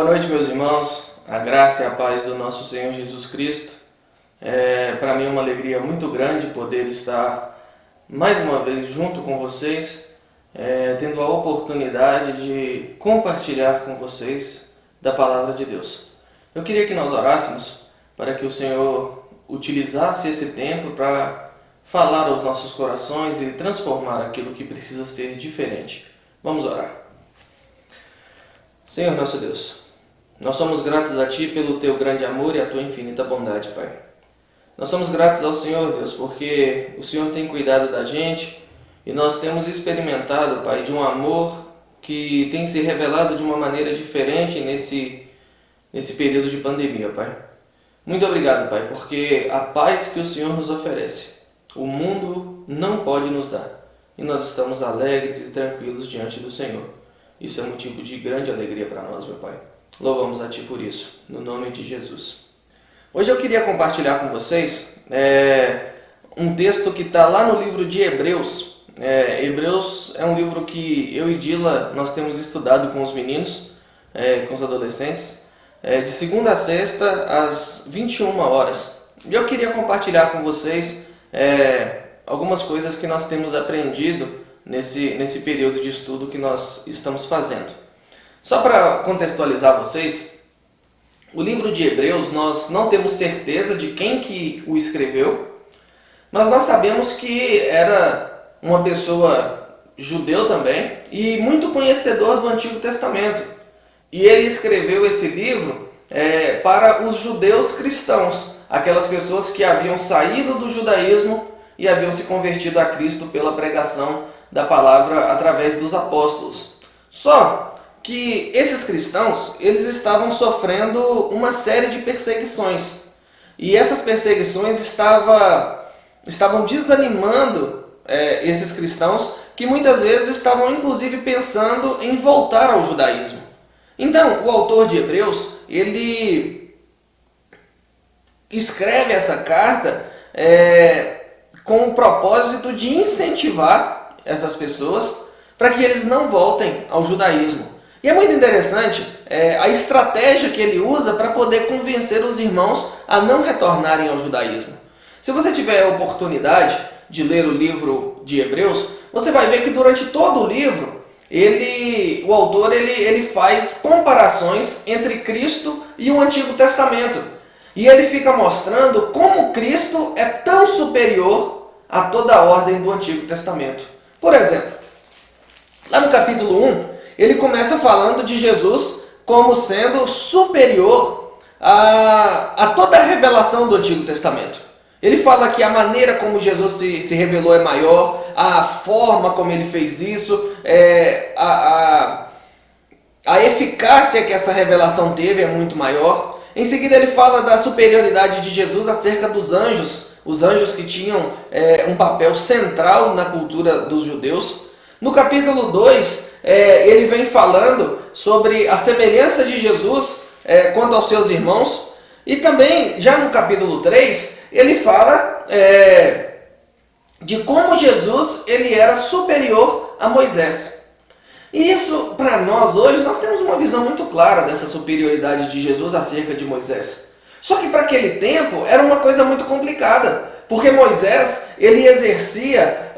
Boa noite, meus irmãos. A graça e a paz do nosso Senhor Jesus Cristo. Para mim é uma alegria muito grande poder estar mais uma vez junto com vocês, tendo a oportunidade de compartilhar com vocês da Palavra de Deus. Eu queria que nós orássemos para que o Senhor utilizasse esse tempo para falar aos nossos corações e transformar aquilo que precisa ser diferente. Vamos orar. Senhor nosso Deus, nós somos gratos a Ti pelo Teu grande amor e a Tua infinita bondade, Pai. Nós somos gratos ao Senhor, Deus, porque o Senhor tem cuidado da gente e nós temos experimentado, Pai, de um amor que tem se revelado de uma maneira diferente nesse período de pandemia, Pai. Muito obrigado, Pai, porque a paz que o Senhor nos oferece, o mundo não pode nos dar. E nós estamos alegres e tranquilos diante do Senhor. Isso é motivo de grande alegria para nós, meu Pai. Louvamos a Ti por isso, no nome de Jesus. Hoje eu queria compartilhar com vocês um texto que está lá no livro de Hebreus. Hebreus é um livro que eu e Dila nós temos estudado com os meninos, com os adolescentes, de segunda a sexta às 21 horas. E eu queria compartilhar com vocês algumas coisas que nós temos aprendido nesse período de estudo que nós estamos fazendo. Só para contextualizar vocês, o livro de Hebreus nós não temos certeza de quem que o escreveu, mas nós sabemos que era uma pessoa judeu também e muito conhecedor do Antigo Testamento. E ele escreveu esse livro para os judeus cristãos, aquelas pessoas que haviam saído do judaísmo e haviam se convertido a Cristo pela pregação da palavra através dos apóstolos. Só que esses cristãos, eles estavam sofrendo uma série de perseguições. E essas perseguições estavam desanimando esses cristãos, que muitas vezes estavam inclusive pensando em voltar ao judaísmo. Então, o autor de Hebreus, ele escreve essa carta com o propósito de incentivar essas pessoas para que eles não voltem ao judaísmo. E é muito interessante a estratégia que ele usa para poder convencer os irmãos a não retornarem ao judaísmo. Se você tiver a oportunidade de ler o livro de Hebreus, você vai ver que durante todo o livro, o autor ele faz comparações entre Cristo e o Antigo Testamento. E ele fica mostrando como Cristo é tão superior a toda a ordem do Antigo Testamento. Por exemplo, lá no capítulo 1, ele começa falando de Jesus como sendo superior a toda a revelação do Antigo Testamento. Ele fala que a maneira como Jesus se revelou é maior, a forma como ele fez isso, a eficácia que essa revelação teve é muito maior. Em seguida ele fala da superioridade de Jesus acerca dos anjos, os anjos que tinham um papel central na cultura dos judeus. No capítulo 2, ele vem falando sobre a semelhança de Jesus quanto aos seus irmãos. E também, já no capítulo 3, ele fala de como Jesus ele era superior a Moisés. E isso, para nós hoje, nós temos uma visão muito clara dessa superioridade de Jesus acerca de Moisés. Só que para aquele tempo era uma coisa muito complicada, porque Moisés ele exercia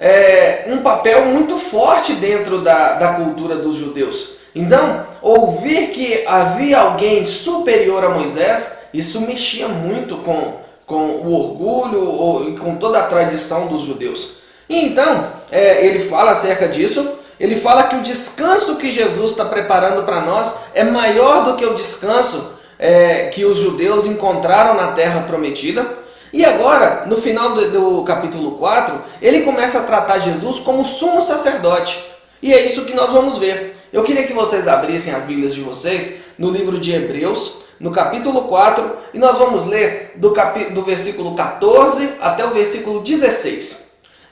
um papel muito forte dentro da cultura dos judeus. Então, ouvir que havia alguém superior a Moisés, isso mexia muito com o orgulho e com toda a tradição dos judeus. E então, ele fala acerca disso. Ele fala que o descanso que Jesus está preparando para nós é maior do que o descanso que os judeus encontraram na terra prometida. E agora, no final do capítulo 4, ele começa a tratar Jesus como sumo sacerdote. E é isso que nós vamos ver. Eu queria que vocês abrissem as Bíblias de vocês no livro de Hebreus, no capítulo 4, e nós vamos ler do versículo 14 até o versículo 16.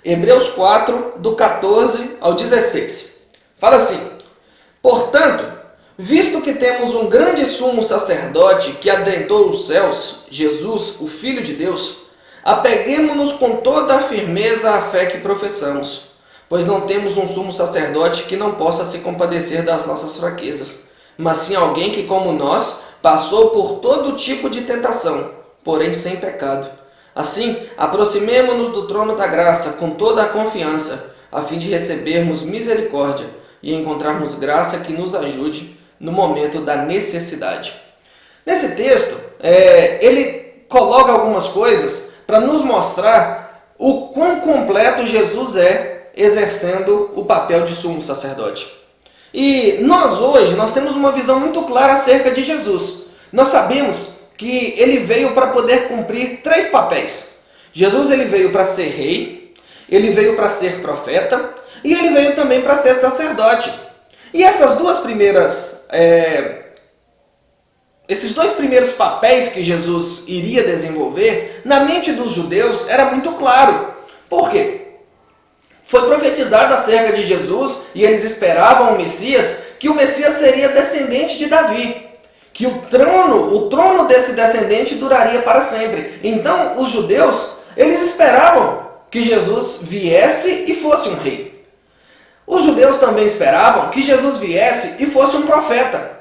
Hebreus 4, do 14 ao 16. Fala assim: portanto, visto que temos um grande sumo sacerdote que adentrou os céus, Jesus, o Filho de Deus, apeguemo-nos com toda a firmeza à fé que professamos, pois não temos um sumo sacerdote que não possa se compadecer das nossas fraquezas, mas sim alguém que, como nós, passou por todo tipo de tentação, porém sem pecado. Assim, aproximemo-nos do trono da graça com toda a confiança, a fim de recebermos misericórdia e encontrarmos graça que nos ajude no momento da necessidade. Nesse texto, ele coloca algumas coisas para nos mostrar o quão completo Jesus é exercendo o papel de sumo sacerdote. E nós temos uma visão muito clara acerca de Jesus. Nós sabemos que ele veio para poder cumprir 3 papéis. Jesus ele veio para ser rei, ele veio para ser profeta e ele veio também para ser sacerdote. E esses 2 primeiros papéis que Jesus iria desenvolver, na mente dos judeus era muito claro. Por quê? Foi profetizado acerca de Jesus e eles esperavam o Messias, que o Messias seria descendente de Davi, que o trono desse descendente duraria para sempre. Então, os judeus, eles esperavam que Jesus viesse e fosse um rei. Os judeus também esperavam que Jesus viesse e fosse um profeta.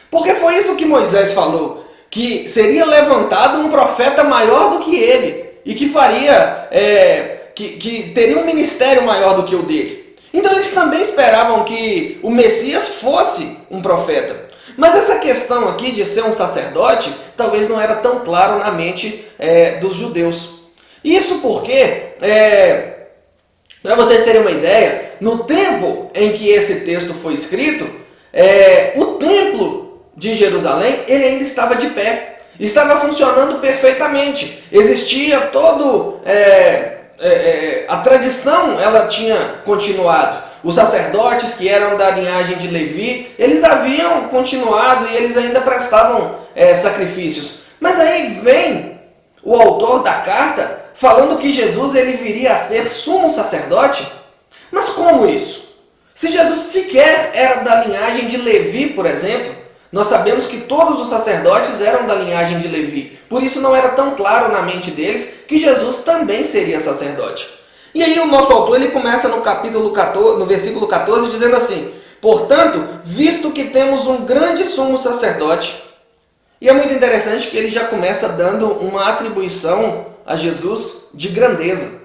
Porque foi isso que Moisés falou, que seria levantado um profeta maior do que ele e que faria, que teria um ministério maior do que o dele. Então eles também esperavam que o Messias fosse um profeta. Mas essa questão aqui de ser um sacerdote talvez não era tão claro na mente dos judeus. Isso porque, para vocês terem uma ideia, no tempo em que esse texto foi escrito, o templo de Jerusalém ele ainda estava de pé, estava funcionando perfeitamente. Existia a tradição, ela tinha continuado. Os sacerdotes que eram da linhagem de Levi, eles haviam continuado e eles ainda prestavam sacrifícios. Mas aí vem o autor da carta falando que Jesus ele viria a ser sumo sacerdote. Mas como isso? Se Jesus sequer era da linhagem de Levi, por exemplo, nós sabemos que todos os sacerdotes eram da linhagem de Levi. Por isso não era tão claro na mente deles que Jesus também seria sacerdote. E aí o nosso autor ele começa no capítulo 14, no versículo 14, dizendo assim: portanto, visto que temos um grande sumo sacerdote, e é muito interessante que ele já começa dando uma atribuição a Jesus de grandeza.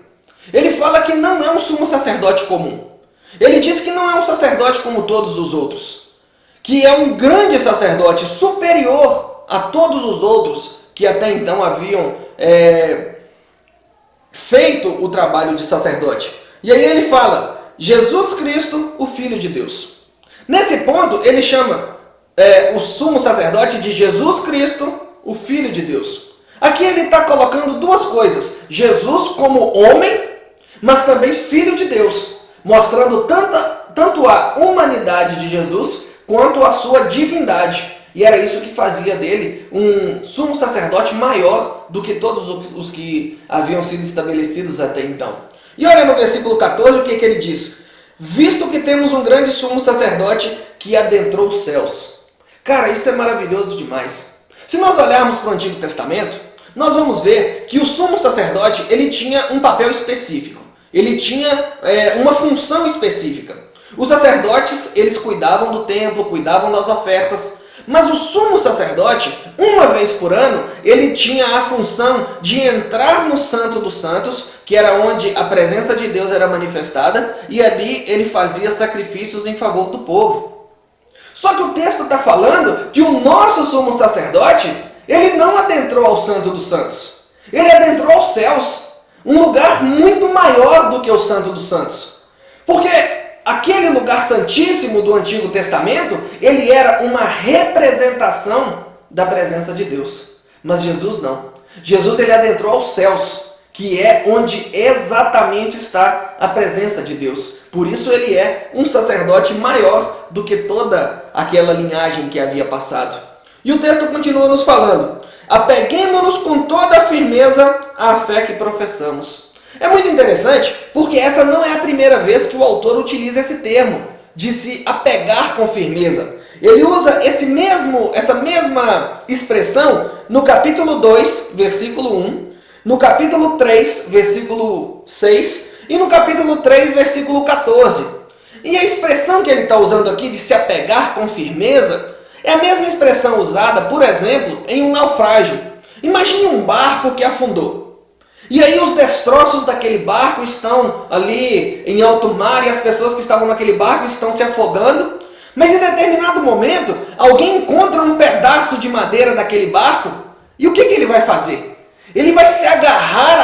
Ele fala que não é um sumo sacerdote comum. Ele diz que não é um sacerdote como todos os outros, que é um grande sacerdote superior a todos os outros que até então haviam feito o trabalho de sacerdote. E aí ele fala, Jesus Cristo, o Filho de Deus. Nesse ponto, ele chama o sumo sacerdote de Jesus Cristo, o Filho de Deus. Aqui ele está colocando 2 coisas. Jesus como homem, mas também Filho de Deus, mostrando tanto a humanidade de Jesus quanto a sua divindade. E era isso que fazia dele um sumo sacerdote maior do que todos os que haviam sido estabelecidos até então. E olha no versículo 14 o que ele diz. Visto que temos um grande sumo sacerdote que adentrou os céus. Cara, isso é maravilhoso demais. Se nós olharmos para o Antigo Testamento, nós vamos ver que o sumo sacerdote ele tinha um papel específico. Ele tinha uma função específica. Os sacerdotes, eles cuidavam do templo, cuidavam das ofertas, mas o sumo sacerdote, uma vez por ano, ele tinha a função de entrar no Santo dos Santos, que era onde a presença de Deus era manifestada, e ali ele fazia sacrifícios em favor do povo. Só que o texto está falando que o nosso sumo sacerdote, ele não adentrou ao Santo dos Santos, ele adentrou aos céus, um lugar muito maior do que o Santo dos Santos, porque aquele lugar santíssimo do Antigo Testamento, ele era uma representação da presença de Deus. Mas Jesus não. Jesus ele adentrou aos céus, que é onde exatamente está a presença de Deus. Por isso ele é um sacerdote maior do que toda aquela linhagem que havia passado. E o texto continua nos falando: apeguemo-nos com toda a firmeza à fé que professamos. É muito interessante porque essa não é a primeira vez que o autor utiliza esse termo, de se apegar com firmeza. Ele usa essa mesma expressão no capítulo 2, versículo 1, no capítulo 3, versículo 6 e no capítulo 3, versículo 14. E a expressão que ele está usando aqui de se apegar com firmeza É a mesma expressão usada, por exemplo, em um naufrágio. Imagine um barco que afundou. E aí os destroços daquele barco estão ali em alto mar e as pessoas que estavam naquele barco estão se afogando. Mas em determinado momento, alguém encontra um pedaço de madeira daquele barco e o que ele vai fazer? Ele vai se agarrar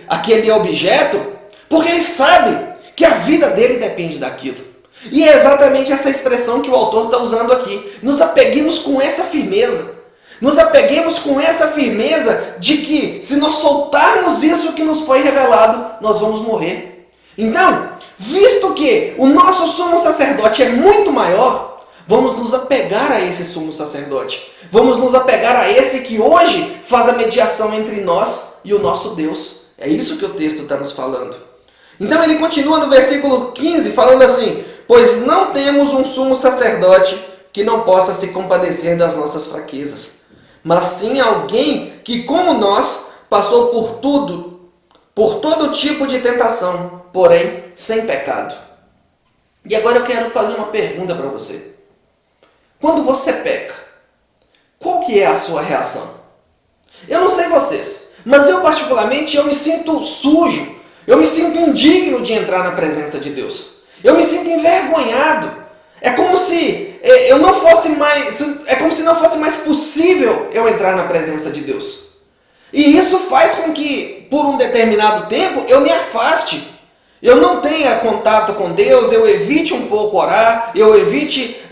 àquele objeto porque ele sabe que a vida dele depende daquilo. E é exatamente essa expressão que o autor está usando aqui. Nos apeguemos com essa firmeza. Nos apeguemos com essa firmeza de que se nós soltarmos isso que nos foi revelado, nós vamos morrer. Então, visto que o nosso sumo sacerdote é muito maior, vamos nos apegar a esse sumo sacerdote. Vamos nos apegar a esse que hoje faz a mediação entre nós e o nosso Deus. É isso que o texto está nos falando. Então ele continua no versículo 15 falando assim: pois não temos um sumo sacerdote que não possa se compadecer das nossas fraquezas, mas sim alguém que, como nós, passou por todo tipo de tentação, porém sem pecado. E agora eu quero fazer uma pergunta para você. Quando você peca, qual que é a sua reação? Eu não sei vocês, mas eu particularmente me sinto sujo, eu me sinto indigno de entrar na presença de Deus. Eu me sinto envergonhado. É como se não fosse mais possível eu entrar na presença de Deus. E isso faz com que, por um determinado tempo, eu me afaste. Eu não tenha contato com Deus, eu evite um pouco orar, eu evite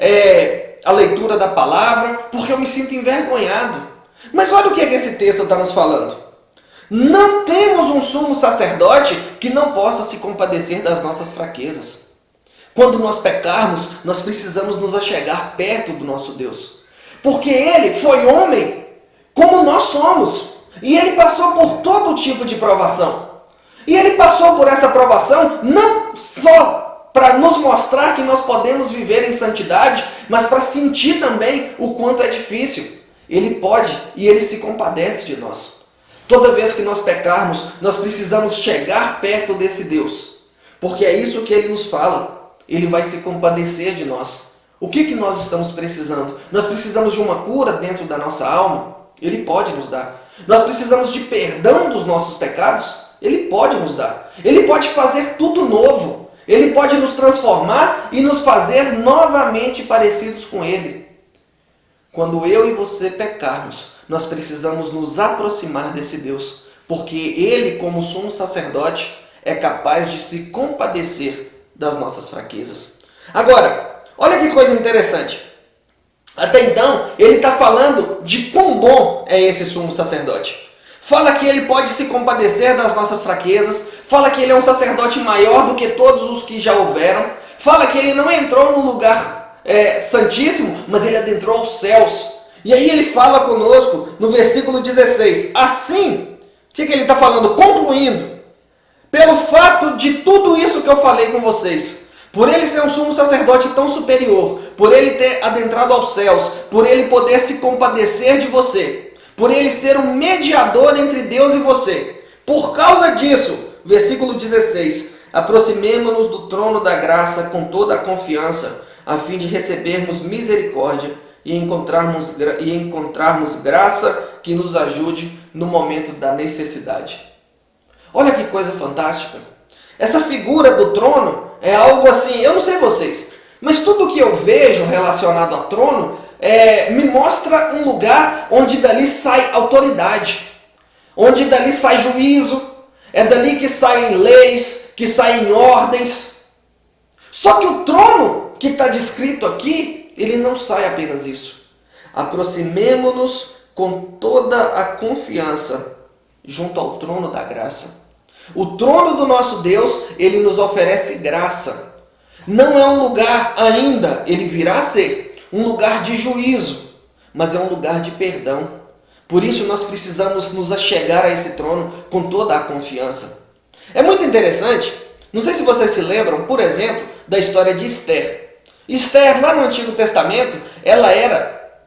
a leitura da palavra, porque eu me sinto envergonhado. Mas olha o que esse texto está nos falando. Não temos um sumo sacerdote que não possa se compadecer das nossas fraquezas. Quando nós pecarmos, nós precisamos nos achegar perto do nosso Deus. Porque Ele foi homem como nós somos. E Ele passou por todo tipo de provação. E Ele passou por essa provação não só para nos mostrar que nós podemos viver em santidade, mas para sentir também o quanto é difícil. Ele pode e Ele se compadece de nós. Toda vez que nós pecarmos, nós precisamos chegar perto desse Deus. Porque é isso que Ele nos fala. Ele vai se compadecer de nós. O que nós estamos precisando? Nós precisamos de uma cura dentro da nossa alma? Ele pode nos dar. Nós precisamos de perdão dos nossos pecados? Ele pode nos dar. Ele pode fazer tudo novo. Ele pode nos transformar e nos fazer novamente parecidos com Ele. Quando eu e você pecarmos, nós precisamos nos aproximar desse Deus, porque Ele, como sumo sacerdote, é capaz de se compadecer das nossas fraquezas. Agora, olha que coisa interessante. Até então, ele está falando de quão bom é esse sumo sacerdote. Fala que ele pode se compadecer das nossas fraquezas, fala que ele é um sacerdote maior do que todos os que já houveram, fala que ele não entrou no lugar santíssimo, mas ele adentrou aos céus. E aí ele fala conosco no versículo 16, assim, o que ele está falando? Concluindo, pelo fato de tudo isso que eu falei com vocês, por ele ser um sumo sacerdote tão superior, por ele ter adentrado aos céus, por ele poder se compadecer de você, por ele ser um mediador entre Deus e você, por causa disso, versículo 16, aproximemo-nos do trono da graça com toda a confiança, a fim de recebermos misericórdia e encontrarmos graça que nos ajude no momento da necessidade. Olha que coisa fantástica. Essa figura do trono é algo assim, eu não sei vocês, mas tudo que eu vejo relacionado ao trono me mostra um lugar onde dali sai autoridade, onde dali sai juízo, é dali que saem leis, que saem ordens. Só que o trono que está descrito aqui, ele não sai apenas isso. Aproximemo-nos com toda a confiança junto ao trono da graça. O trono do nosso Deus, ele nos oferece graça. Não é um lugar ainda, ele virá a ser um lugar de juízo, mas é um lugar de perdão. Por isso nós precisamos nos achegar a esse trono com toda a confiança. É muito interessante, não sei se vocês se lembram, por exemplo, da história de Esther. Esther, lá no Antigo Testamento, ela era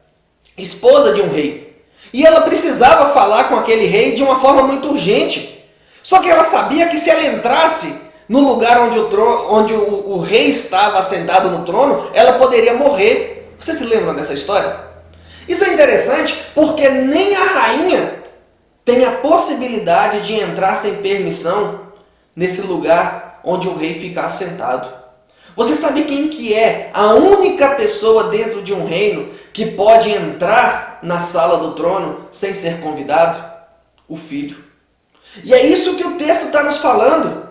esposa de um rei. E ela precisava falar com aquele rei de uma forma muito urgente. Só que ela sabia que se ela entrasse no lugar onde o rei estava assentado no trono, ela poderia morrer. Vocês se lembram dessa história? Isso é interessante porque nem a rainha tem a possibilidade de entrar sem permissão nesse lugar onde o rei fica assentado. Você sabe quem que é a única pessoa dentro de um reino que pode entrar na sala do trono sem ser convidado? O filho. E é isso que o texto está nos falando.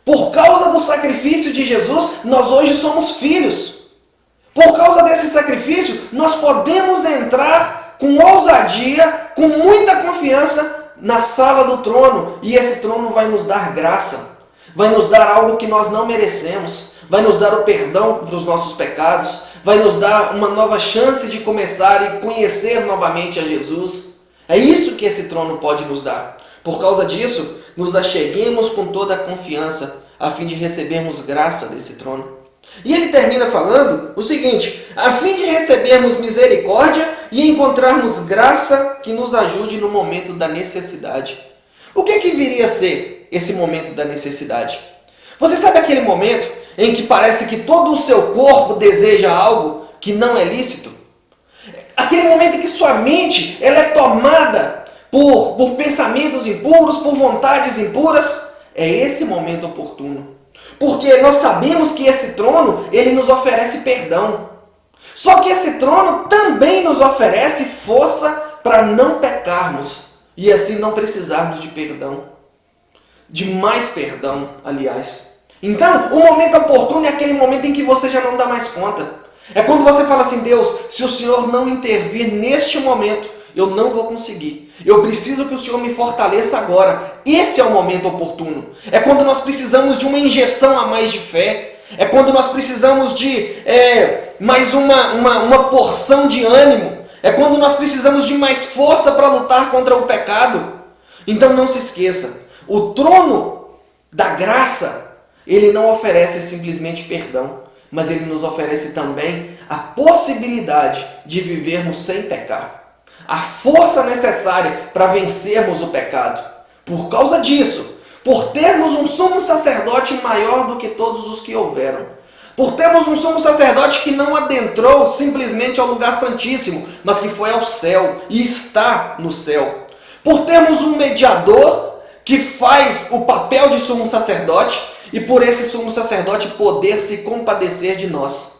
Por causa do sacrifício de Jesus, nós hoje somos filhos. Por causa desse sacrifício, nós podemos entrar com ousadia, com muita confiança na sala do trono. E esse trono vai nos dar graça. Vai nos dar algo que nós não merecemos. Vai nos dar o perdão dos nossos pecados. Vai nos dar uma nova chance de começar e conhecer novamente a Jesus. É isso que esse trono pode nos dar. Por causa disso, nos acheguemos com toda a confiança, a fim de recebermos graça desse trono. E ele termina falando o seguinte: a fim de recebermos misericórdia e encontrarmos graça que nos ajude no momento da necessidade. O que viria a ser esse momento da necessidade? Você sabe aquele momento em que parece que todo o seu corpo deseja algo que não é lícito? Aquele momento em que sua mente ela é tomada por pensamentos impuros, por vontades impuras? É esse momento oportuno. Porque nós sabemos que esse trono, ele nos oferece perdão. Só que esse trono também nos oferece força para não pecarmos. E assim não precisarmos de perdão. De mais perdão, aliás. Então, o momento oportuno é aquele momento em que você já não dá mais conta. É quando você fala assim: Deus, se o Senhor não intervir neste momento, eu não vou conseguir. Eu preciso que o Senhor me fortaleça agora. Esse é o momento oportuno. É quando nós precisamos de uma injeção a mais de fé. É quando nós precisamos de mais uma porção de ânimo. É quando nós precisamos de mais força para lutar contra o pecado. Então não se esqueça, o trono da graça, ele não oferece simplesmente perdão, mas ele nos oferece também a possibilidade de vivermos sem pecar. A força necessária para vencermos o pecado. Por causa disso, por termos um sumo sacerdote maior do que todos os que houveram, por termos um sumo sacerdote que não adentrou simplesmente ao lugar santíssimo, mas que foi ao céu e está no céu, por termos um mediador que faz o papel de sumo sacerdote e por esse sumo sacerdote poder se compadecer de nós,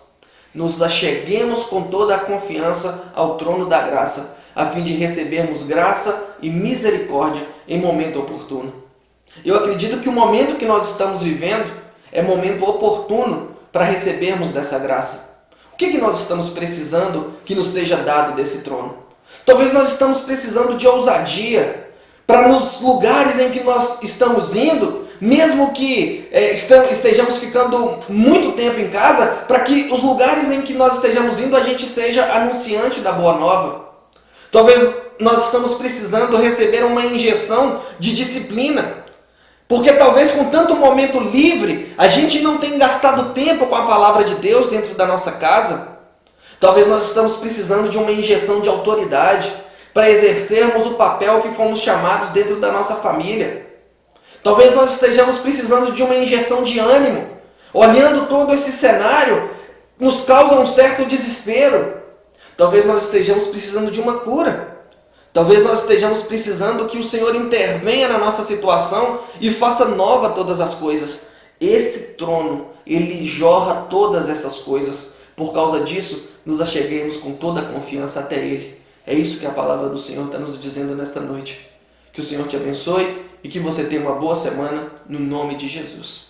nos acheguemos com toda a confiança ao trono da graça, a fim de recebermos graça e misericórdia em momento oportuno. Eu acredito que o momento que nós estamos vivendo é momento oportuno para recebermos dessa graça. O que nós estamos precisando que nos seja dado desse trono? Talvez nós estamos precisando de ousadia para nos lugares em que nós estamos indo, mesmo que estejamos ficando muito tempo em casa, para que os lugares em que nós estejamos indo a gente seja anunciante da boa nova. Talvez nós estamos precisando receber uma injeção de disciplina, porque talvez com tanto momento livre, a gente não tenha gastado tempo com a palavra de Deus dentro da nossa casa. Talvez nós estamos precisando de uma injeção de autoridade para exercermos o papel que fomos chamados dentro da nossa família. Talvez nós estejamos precisando de uma injeção de ânimo. Olhando todo esse cenário, nos causa um certo desespero. Talvez nós estejamos precisando de uma cura. Talvez nós estejamos precisando que o Senhor intervenha na nossa situação e faça nova todas as coisas. Esse trono, ele jorra todas essas coisas. Por causa disso, nos acheguemos com toda a confiança até Ele. É isso que a palavra do Senhor está nos dizendo nesta noite. Que o Senhor te abençoe e que você tenha uma boa semana no nome de Jesus.